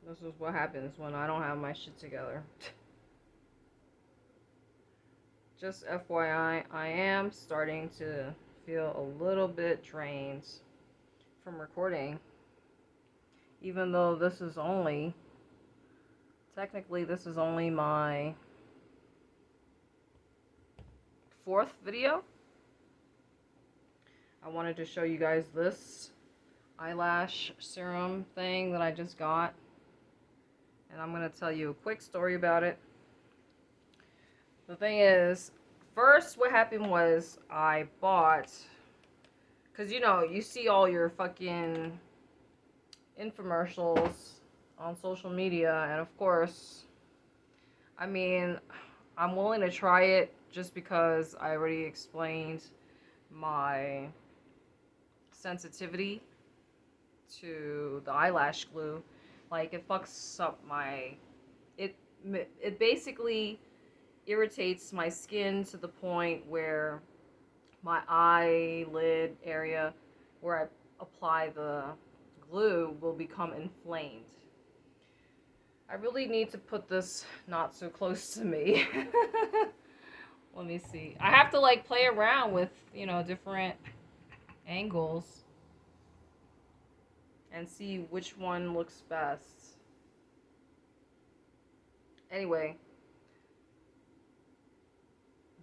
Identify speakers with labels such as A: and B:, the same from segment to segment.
A: This is what happens when I don't have my shit together. Just FYI, I am starting to feel a little bit drained from recording. Even though this is only my fourth video. I wanted to show you guys this eyelash serum thing that I just got. And I'm going to tell you a quick story about it. The thing is, first what happened was I bought, because you know, you see all your fucking infomercials on social media, and of course, I mean, I'm willing to try it just because I already explained my sensitivity to the eyelash glue. Like, it fucks up it basically irritates my skin to the point where my eyelid area where I apply the glue will become inflamed. I really need to put this not so close to me. Let me see. I have to like play around with, different angles and see which one looks best. Anyway,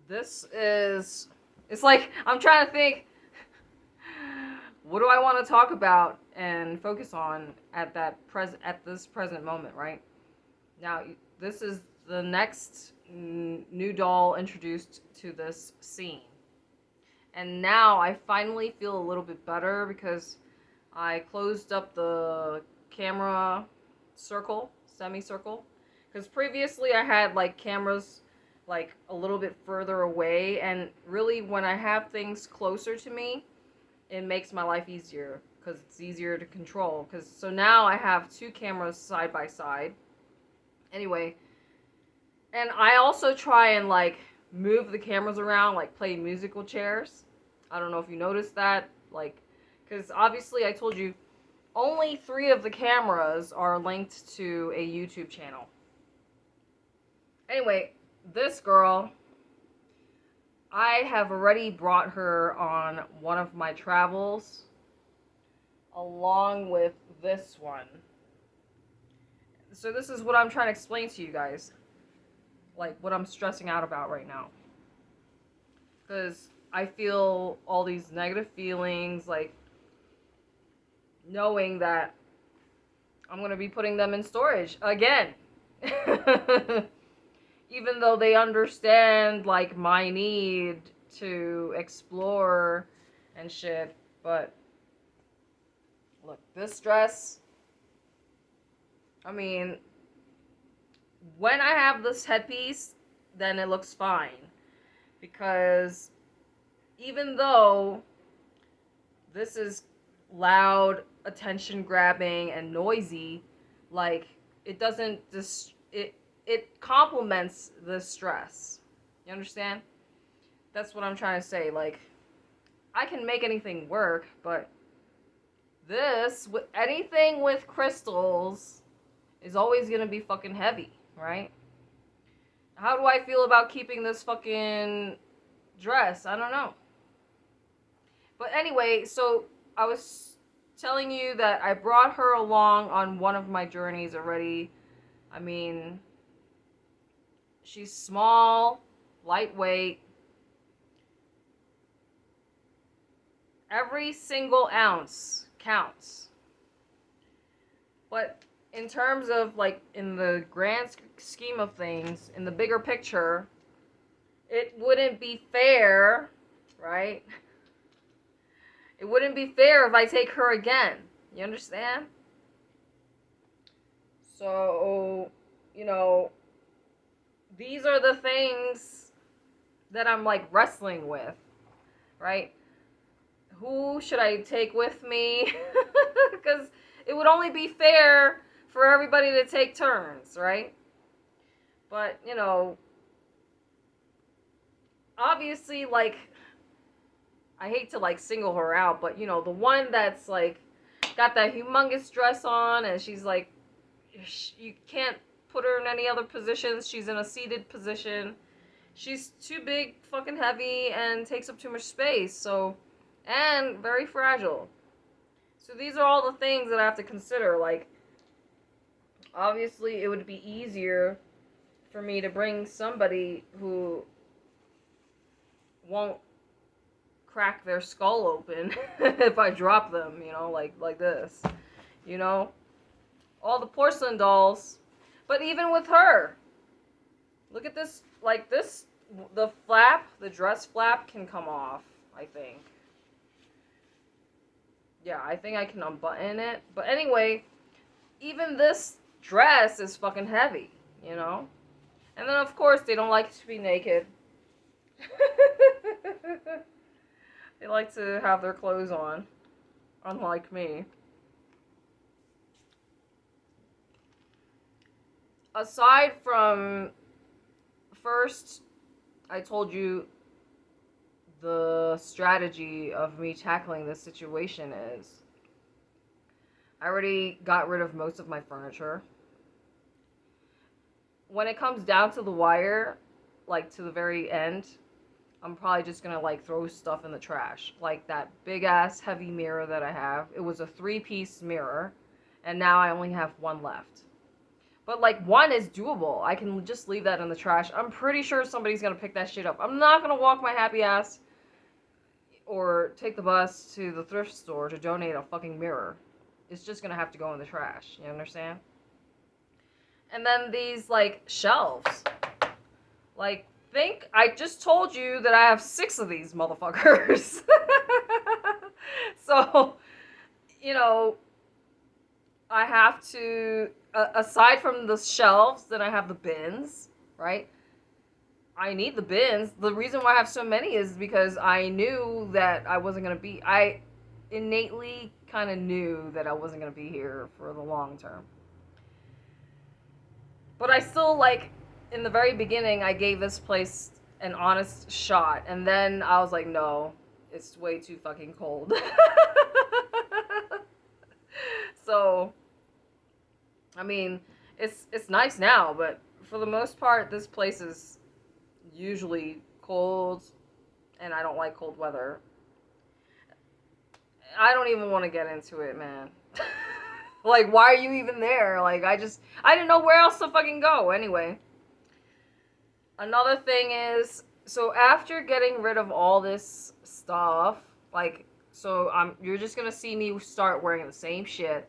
A: it's like I'm trying to think, what do I want to talk about and focus on at this present moment, right? Now, this is the next new doll introduced to this scene. And now I finally feel a little bit better because I closed up the camera semicircle. Because previously I had like cameras like a little bit further away, and really when I have things closer to me, it makes my life easier because it's easier to control. So now I have two cameras side by side. Anyway, and I also try and like move the cameras around, like play musical chairs. I don't know if you noticed that, like, because obviously I told you only 3 of the cameras are linked to a YouTube channel. Anyway, this girl, I have already brought her on one of my travels along with this one. So this is what I'm trying to explain to you guys. Like, what I'm stressing out about right now. Because I feel all these negative feelings, like, knowing that I'm going to be putting them in storage again. Even though they understand, like, my need to explore and shit. But, look, this dress, I mean, when I have this headpiece, then it looks fine. Because even though this is loud, attention grabbing, and noisy, like, it doesn't it complements the stress. You understand? That's what I'm trying to say. Like, I can make anything work, but with anything with crystals is always gonna be fucking heavy, right? How do I feel about keeping this fucking dress? I don't know. But anyway, so I was telling you that I brought her along on one of my journeys already. I mean, she's small, lightweight. Every single ounce counts. But in terms of, like, in the grand scheme of things, in the bigger picture, it wouldn't be fair, right? It wouldn't be fair if I take her again. You understand? So, these are the things that I'm, like, wrestling with, right? Who should I take with me? Because it would only be fair for everybody to take turns, right? But, obviously, like, I hate to, like, single her out, but, the one that's, like, got that humongous dress on, and she's, like, you can't put her in any other positions. She's in a seated position. She's too big, fucking heavy, and takes up too much space. So, and very fragile. So these are all the things that I have to consider. Like, obviously, it would be easier for me to bring somebody who won't crack their skull open if I drop them, you know, like this. You know? All the porcelain dolls. But even with her, look at this, like this, the flap, the dress flap can come off, I think. Yeah, I think I can unbutton it. But anyway, even this dress is fucking heavy, you know? And then, of course, they don't like to be naked. They like to have their clothes on, unlike me. Aside from, first, I told you the strategy of me tackling this situation is I already got rid of most of my furniture. When it comes down to the wire, like to the very end, I'm probably just gonna like throw stuff in the trash. Like that big ass heavy mirror that I have. It was a 3-piece mirror, and now I only have one left. But like one is doable. I can just leave that in the trash. I'm pretty sure somebody's gonna pick that shit up. I'm not gonna walk my happy ass or take the bus to the thrift store to donate a fucking mirror. It's just gonna have to go in the trash. You understand? And then these like shelves. Like, I just told you that I have 6 of these motherfuckers. So, you know, I have to, aside from the shelves, then I have the bins, right? I need the bins. The reason why I have so many is because I knew that I innately kind of knew that I wasn't going to be here for the long term. But I still, like, in the very beginning, I gave this place an honest shot. And then I was like, no, it's way too fucking cold. So, I mean, it's nice now, but for the most part, this place is usually cold, and I don't like cold weather. I don't even want to get into it, man. Like, why are you even there? Like, I didn't know where else to fucking go. Anyway, another thing is, so after getting rid of all this stuff, like, so you're just gonna see me start wearing the same shit.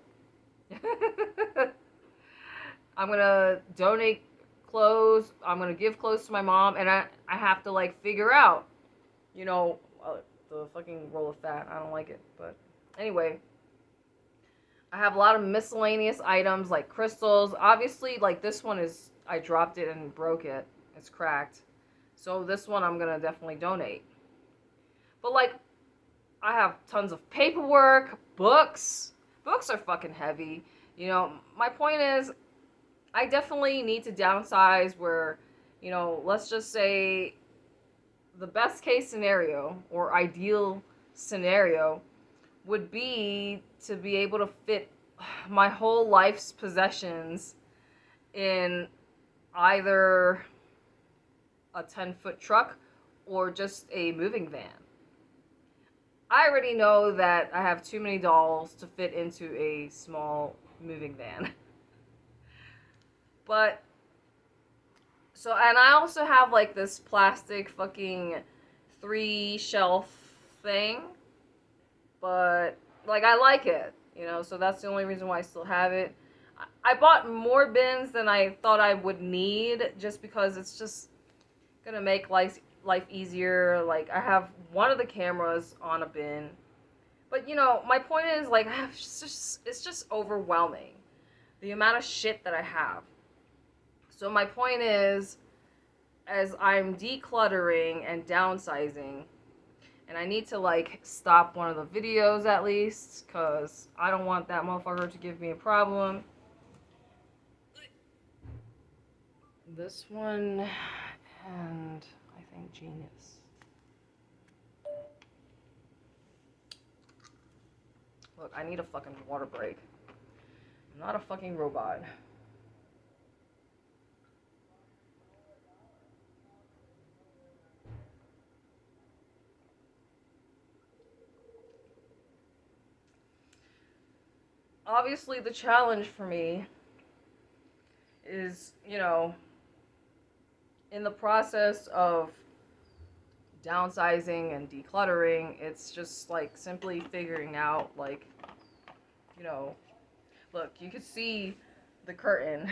A: I'm gonna donate clothes. I'm gonna give clothes to my mom, and I have to like figure out, you know, the fucking roll of fat. I don't like it, but anyway. I have a lot of miscellaneous items like crystals. Obviously, like this one is, I dropped it and broke it. It's cracked. So this one I'm gonna definitely donate. But like, I have tons of paperwork, books. Books are fucking heavy. You know, my point is, I definitely need to downsize where, you know, let's just say the best case scenario or ideal scenario would be to be able to fit my whole life's possessions in either a 10-foot truck or just a moving van. I already know that I have too many dolls to fit into a small moving van. But, so, and I also have like this plastic fucking 3-shelf thing. But, like, I like it, you know, so that's the only reason why I still have it. I bought more bins than I thought I would need, just because it's just gonna make life easier. Like, I have one of the cameras on a bin. But, you know, my point is, like, it's just overwhelming, the amount of shit that I have. So my point is, as I'm decluttering and downsizing, and I need to, like, stop one of the videos at least, because I don't want that motherfucker to give me a problem. This one, and I think Genius. Look, I need a fucking water break. I'm not a fucking robot. obviously the challenge for me is, in the process of downsizing and decluttering, it's just like simply figuring out, like, you know, look, you can see the curtain.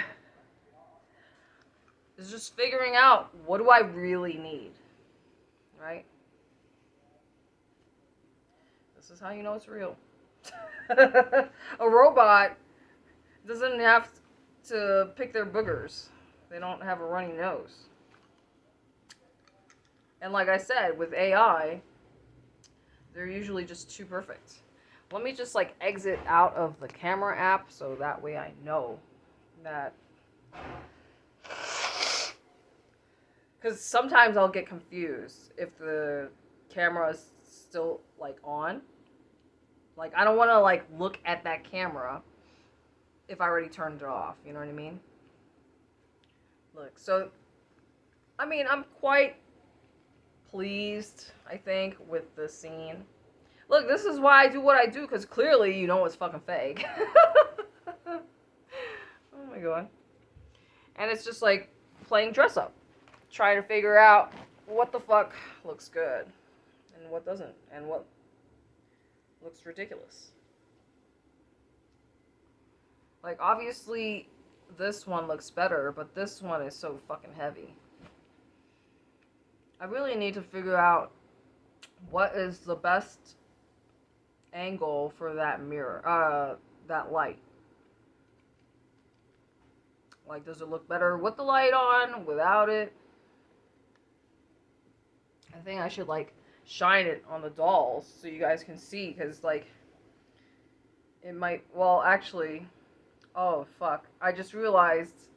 A: It's just figuring out, what do I really need, right? This is how you know it's real. A robot doesn't have to pick their boogers. They don't have a runny nose. And like I said, with AI, they're usually just too perfect. Let me just like exit out of the camera app so that way I know that. Because sometimes I'll get confused if the camera is still like on. Like, I don't want to like look at that camera if I already turned it off. You know what I mean? Look, so I mean, I'm quite pleased, I think, with the scene. Look, this is why I do what I do, because clearly you know it's fucking fake. Oh my god. And it's just like playing dress up. Trying to figure out what the fuck looks good and what doesn't, and what looks ridiculous. Like, obviously, this one looks better, but this one is so fucking heavy. I really need to figure out what is the best angle for that mirror, that light. Like, does it look better with the light on, without it? I think I should, like, shine it on the dolls so you guys can see, because, like, it might, well, actually, oh, fuck. I just realized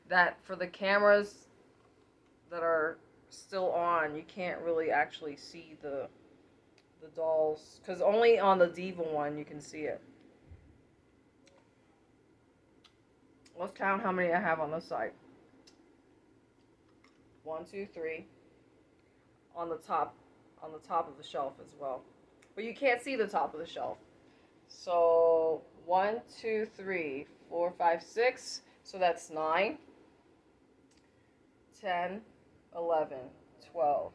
A: that for the cameras that are still on, you can't really actually see the dolls, because only on the Diva one you can see it. Let's count how many I have on this side. 1, 2, 3. On the top of the shelf as well. But you can't see the top of the shelf. So 1, 2, 3, 4, 5, 6. So that's 9, 10, 11, 12,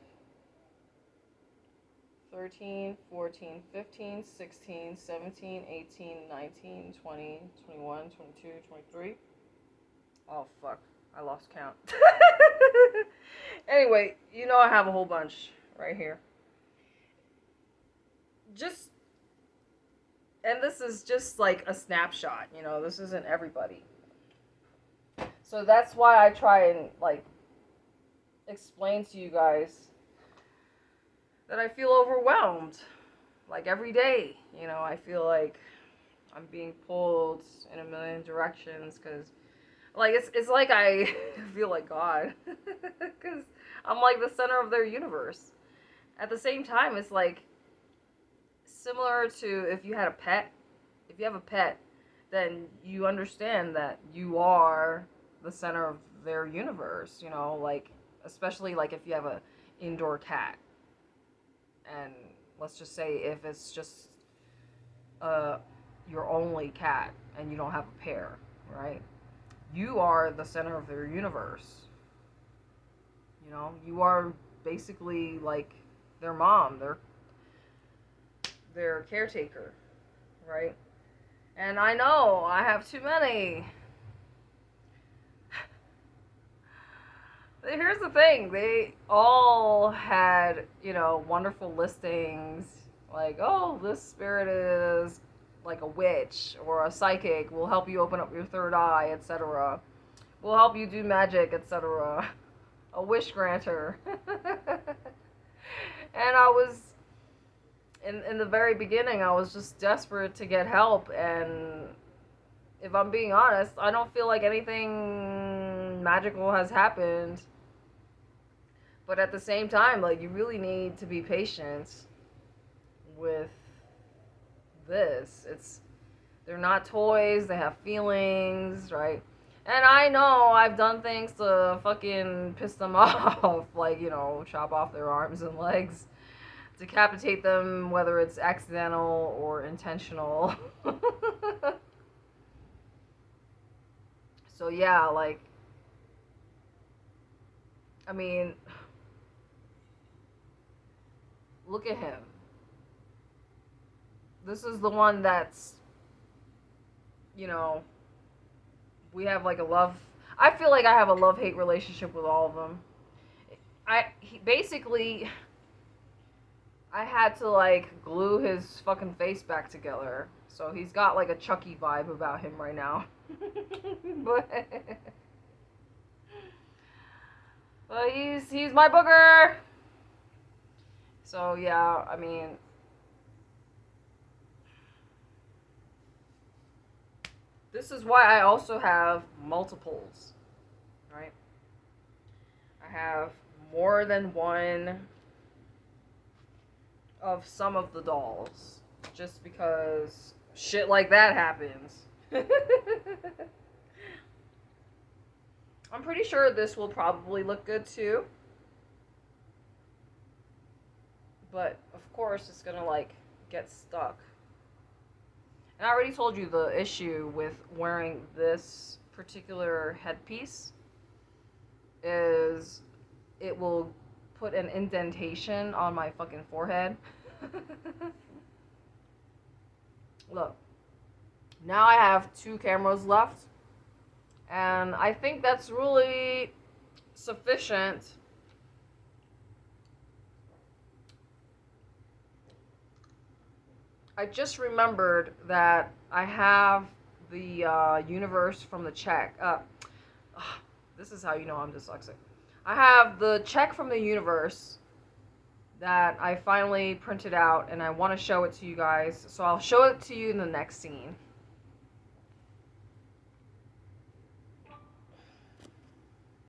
A: 13, 14, 15, 16, 17, 18, 19, 20, 21, 22, 23. Oh, fuck. I lost count. Anyway, you know I have a whole bunch right here. And this is just like a snapshot, this isn't everybody. So that's why I try and, like, explain to you guys that I feel overwhelmed. Like, every day, I feel like I'm being pulled in a million directions, because, like, it's like I feel like God, because I'm like the center of their universe. At the same time, it's like similar to if you had a pet. If you have a pet, then you understand that you are the center of their universe, like, especially like if you have a indoor cat. And let's just say if it's just your only cat and you don't have a pair, right? You are the center of their universe. You are basically like their mom, their caretaker, right? And I know I have too many. Here's the thing, they all had, wonderful listings, like, oh, this spirit is like a witch or a psychic, will help you open up your third eye, etc. Will help you do magic, etc. A wish granter. And I was, in the very beginning, I was just desperate to get help, and if I'm being honest, I don't feel like anything magical has happened. But at the same time, like, you really need to be patient with this. They're not toys, they have feelings, right? And I know I've done things to fucking piss them off, like, chop off their arms and legs, decapitate them, whether it's accidental or intentional. So yeah, like, I mean, look at him. This is the one that's, you know, we have like a love. I feel like I have a love-hate relationship with all of them. Basically, I had to like glue his fucking face back together. So he's got like a Chucky vibe about him right now. but but he's my booger. So yeah, I mean, this is why I also have multiples, right? I have more than one of some of the dolls, just because shit like that happens. I'm pretty sure this will probably look good too. But of course it's gonna like get stuck. And I already told you the issue with wearing this particular headpiece is it will put an indentation on my fucking forehead. Look, now I have 2 cameras left, and I think that's really sufficient. I just remembered that I have the universe from the check. This is how you know I'm dyslexic. I have the check from the universe that I finally printed out, and I want to show it to you guys. So I'll show it to you in the next scene.